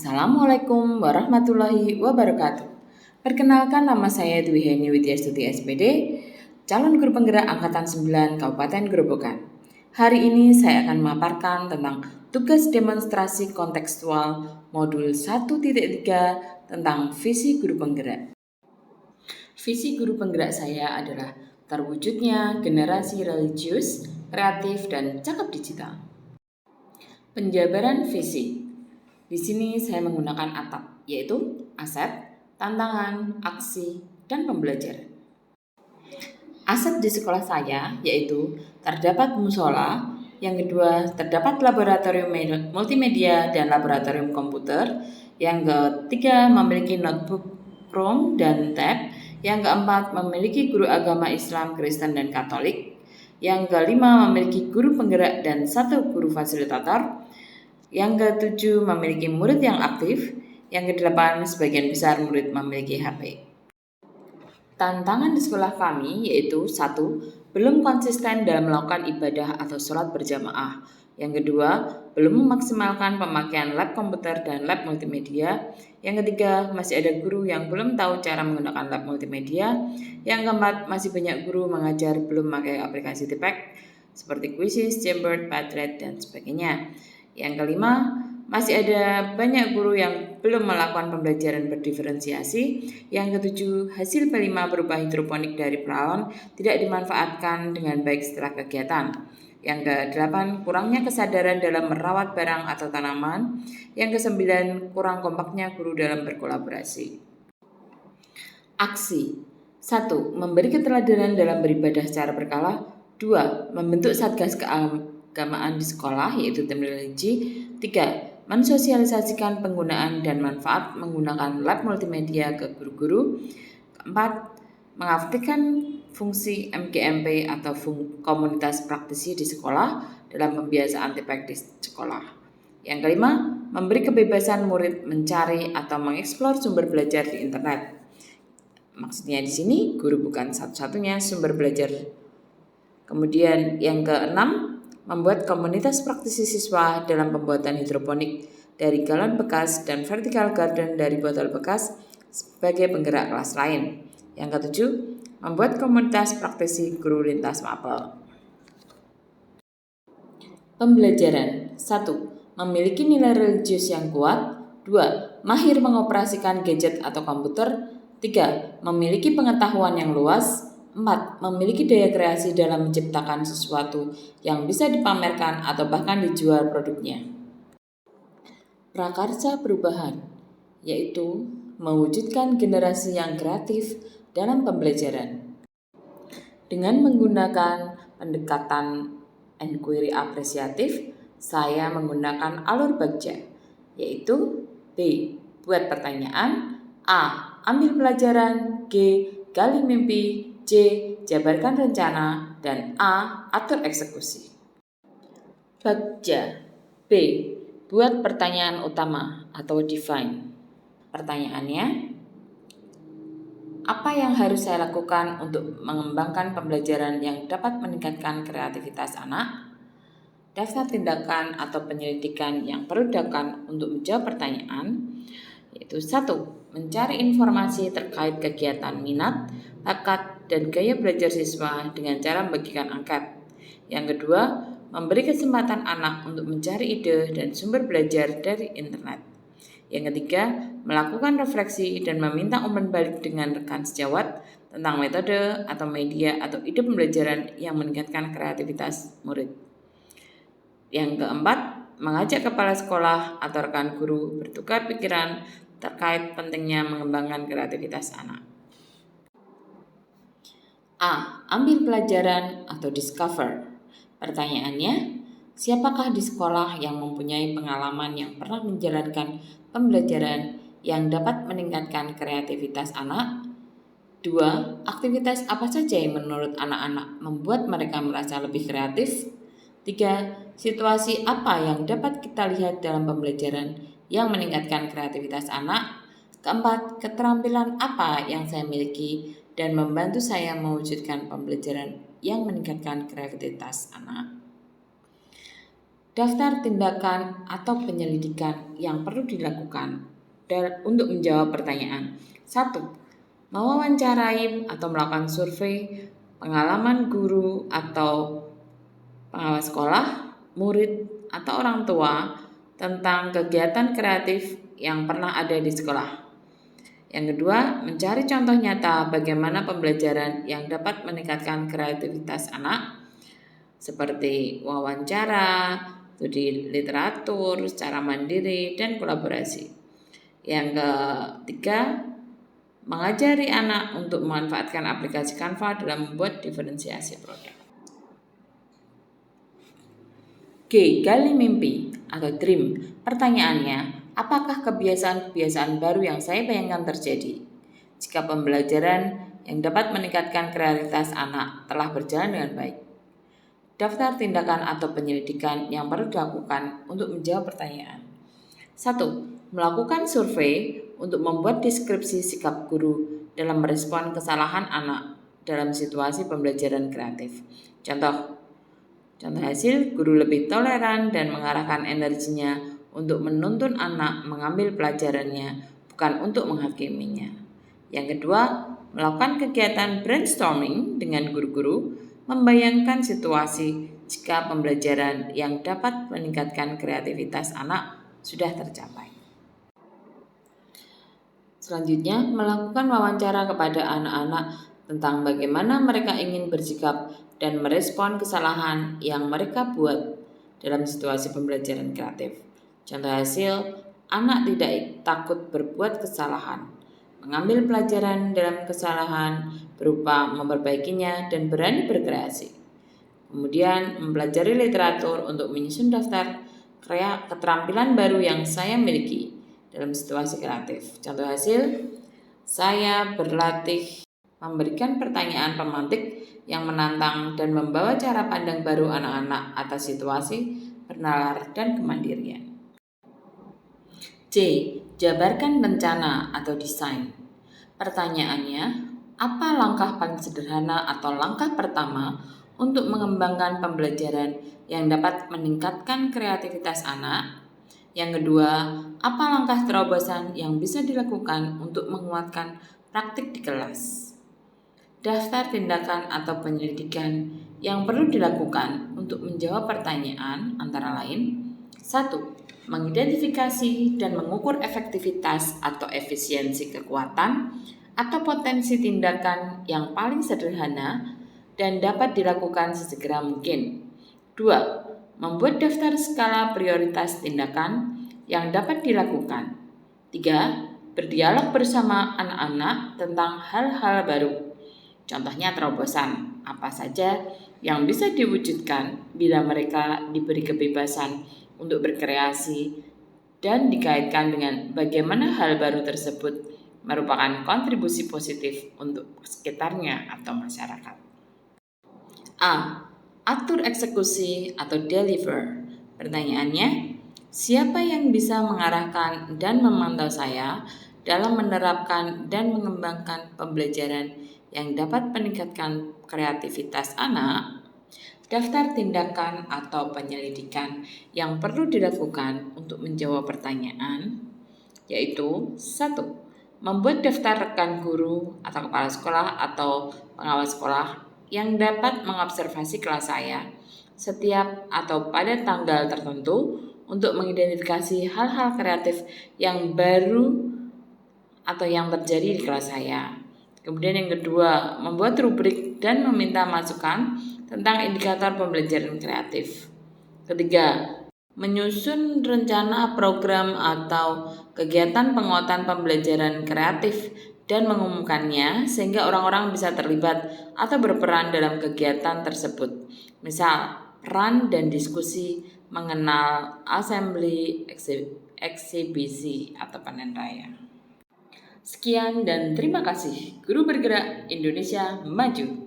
Assalamualaikum warahmatullahi wabarakatuh. Perkenalkan, nama saya Dwi Heni Widyastuti SPD, calon guru penggerak Angkatan 9 Kabupaten Grobogan. Hari ini saya akan memaparkan tentang tugas demonstrasi kontekstual modul 1.3 tentang visi guru penggerak. Visi guru penggerak saya adalah terwujudnya generasi religius, kreatif, dan cakap digital. Penjabaran visi. Di sini saya menggunakan atap, yaitu aset, tantangan, aksi, dan pembelajaran. Aset di sekolah saya yaitu terdapat musola, yang kedua terdapat laboratorium multimedia dan laboratorium komputer, yang ketiga memiliki notebook Chrome dan tab, yang keempat memiliki guru agama Islam, Kristen, dan Katolik, yang kelima memiliki guru penggerak dan satu guru fasilitator, yang ketujuh memiliki murid yang aktif, yang kedelapan sebagian besar murid memiliki HP. Tantangan di sekolah kami yaitu 1. Belum konsisten dalam melakukan ibadah atau sholat berjamaah. Yang kedua, belum memaksimalkan pemakaian lab komputer dan lab multimedia. Yang ketiga, masih ada guru yang belum tahu cara menggunakan lab multimedia. Yang keempat, masih banyak guru mengajar belum memakai aplikasi Tipek seperti Quizzes, Jamboard, Padlet, dan sebagainya. Yang kelima, masih ada banyak guru yang belum melakukan pembelajaran berdiferensiasi. Yang ketujuh, hasil P5 berupa hidroponik dari peralon tidak dimanfaatkan dengan baik setelah kegiatan. Yang kedelapan, kurangnya kesadaran dalam merawat barang atau tanaman. Yang kesembilan, kurang kompaknya guru dalam berkolaborasi. Aksi. 1. Memberi keteladanan dalam beribadah secara berkala. 2. Membentuk satgas keagamaan di sekolah, yaitu tim religi. 3. Mensosialisasikan penggunaan dan manfaat menggunakan lab multimedia ke guru-guru. 4. Mengaktifkan fungsi MGMP atau komunitas praktisi di sekolah dalam pembiasaan Tipek di sekolah. Yang kelima, memberi kebebasan murid mencari atau mengeksplor sumber belajar di internet. Maksudnya di sini guru bukan satu-satunya sumber belajar. Kemudian yang keenam, membuat komunitas praktisi siswa dalam pembuatan hidroponik dari galon bekas dan vertical garden dari botol bekas sebagai penggerak kelas lain. Yang ketujuh, membuat komunitas praktisi guru lintas mapel. Pembelajaran. 1. Memiliki nilai religius yang kuat. 2. Mahir mengoperasikan gadget atau komputer. 3. Memiliki pengetahuan yang luas. 4. Memiliki daya kreasi dalam menciptakan sesuatu yang bisa dipamerkan atau bahkan dijual produknya. Prakarsa perubahan, yaitu mewujudkan generasi yang kreatif dalam pembelajaran. Dengan menggunakan pendekatan inquiry apresiatif, saya menggunakan alur bagja, yaitu B. Buat pertanyaan, A. Ambil pelajaran, G. Gali mimpi, C. Jabarkan rencana, dan A. Atur eksekusi. Bagja. B. Buat pertanyaan utama atau define. Pertanyaannya, apa yang harus saya lakukan untuk mengembangkan pembelajaran yang dapat meningkatkan kreativitas anak? Daftar tindakan atau penyelidikan yang perlu dilakukan untuk menjawab pertanyaan, yaitu 1. Mencari informasi terkait kegiatan minat, bakat, dan gaya belajar siswa dengan cara membagikan angket. Yang kedua, memberi kesempatan anak untuk mencari ide dan sumber belajar dari internet. Yang ketiga, melakukan refleksi dan meminta umpan balik dengan rekan sejawat tentang metode atau media atau ide pembelajaran yang meningkatkan kreativitas murid. Yang keempat, mengajak kepala sekolah atau rekan guru bertukar pikiran terkait pentingnya mengembangkan kreativitas anak. A. Ambil pelajaran atau discover. Pertanyaannya, siapakah di sekolah yang mempunyai pengalaman yang pernah menjalankan pembelajaran yang dapat meningkatkan kreativitas anak? 2. Aktivitas apa saja yang menurut anak-anak membuat mereka merasa lebih kreatif? 3. Situasi apa yang dapat kita lihat dalam pembelajaran yang meningkatkan kreativitas anak? Keempat, keterampilan apa yang saya miliki dan membantu saya mewujudkan pembelajaran yang meningkatkan kreativitas anak. Daftar tindakan atau penyelidikan yang perlu dilakukan untuk menjawab pertanyaan. 1. Mewawancarai atau melakukan survei pengalaman guru atau pengawas sekolah, murid, atau orang tua tentang kegiatan kreatif yang pernah ada di sekolah. Yang kedua, mencari contoh nyata bagaimana pembelajaran yang dapat meningkatkan kreativitas anak, seperti wawancara, studi literatur, secara mandiri, dan kolaborasi. Yang ketiga, mengajari anak untuk memanfaatkan aplikasi Canva dalam membuat diferensiasi produk. G. Gali mimpi atau dream. Pertanyaannya, apakah kebiasaan-kebiasaan baru yang saya bayangkan terjadi? Jika pembelajaran yang dapat meningkatkan kreativitas anak telah berjalan dengan baik. Daftar tindakan atau penyelidikan yang perlu dilakukan untuk menjawab pertanyaan. 1. Melakukan survei untuk membuat deskripsi sikap guru dalam merespon kesalahan anak dalam situasi pembelajaran kreatif. Contoh hasil, guru lebih toleran dan mengarahkan energinya untuk menuntun anak mengambil pelajarannya, bukan untuk menghakiminya. Yang kedua, melakukan kegiatan brainstorming dengan guru-guru, membayangkan situasi jika pembelajaran yang dapat meningkatkan kreativitas anak sudah tercapai. Selanjutnya, melakukan wawancara kepada anak-anak tentang bagaimana mereka ingin bersikap dan merespon kesalahan yang mereka buat dalam situasi pembelajaran kreatif. Contoh hasil, anak tidak takut berbuat kesalahan, mengambil pelajaran dalam kesalahan berupa memperbaikinya dan berani berkreasi. Kemudian mempelajari literatur untuk menyusun daftar keterampilan baru yang saya miliki dalam situasi kreatif. Contoh hasil, saya berlatih memberikan pertanyaan pemantik yang menantang dan membawa cara pandang baru anak-anak atas situasi, bernalar, dan kemandirian. C. Jabarkan rencana atau desain. Pertanyaannya, apa langkah paling sederhana atau langkah pertama untuk mengembangkan pembelajaran yang dapat meningkatkan kreativitas anak? Yang kedua, apa langkah terobosan yang bisa dilakukan untuk menguatkan praktik di kelas? Daftar tindakan atau penyelidikan yang perlu dilakukan untuk menjawab pertanyaan antara lain: 1. Mengidentifikasi dan mengukur efektivitas atau efisiensi kekuatan atau potensi tindakan yang paling sederhana dan dapat dilakukan sesegera mungkin. 2. Membuat daftar skala prioritas tindakan yang dapat dilakukan. 3. Berdialog bersama anak-anak tentang hal-hal baru. Contohnya terobosan apa saja yang bisa diwujudkan bila mereka diberi kebebasan untuk berkreasi dan dikaitkan dengan bagaimana hal baru tersebut merupakan kontribusi positif untuk sekitarnya atau masyarakat. A. Atur eksekusi atau deliver. Pertanyaannya, siapa yang bisa mengarahkan dan memantau saya dalam menerapkan dan mengembangkan pembelajaran yang dapat meningkatkan kreativitas anak? Daftar tindakan atau penyelidikan yang perlu dilakukan untuk menjawab pertanyaan yaitu 1. Membuat daftar rekan guru atau kepala sekolah atau pengawas sekolah yang dapat mengobservasi kelas saya setiap atau pada tanggal tertentu untuk mengidentifikasi hal-hal kreatif yang baru atau yang terjadi di kelas saya. Kemudian yang kedua, membuat rubrik dan meminta masukan tentang indikator pembelajaran kreatif. Ketiga, menyusun rencana program atau kegiatan penguatan pembelajaran kreatif dan mengumumkannya sehingga orang-orang bisa terlibat atau berperan dalam kegiatan tersebut. Misal, peran dan diskusi mengenal assembly, eksibisi, atau panen raya. Sekian dan terima kasih. Guru Bergerak Indonesia Maju.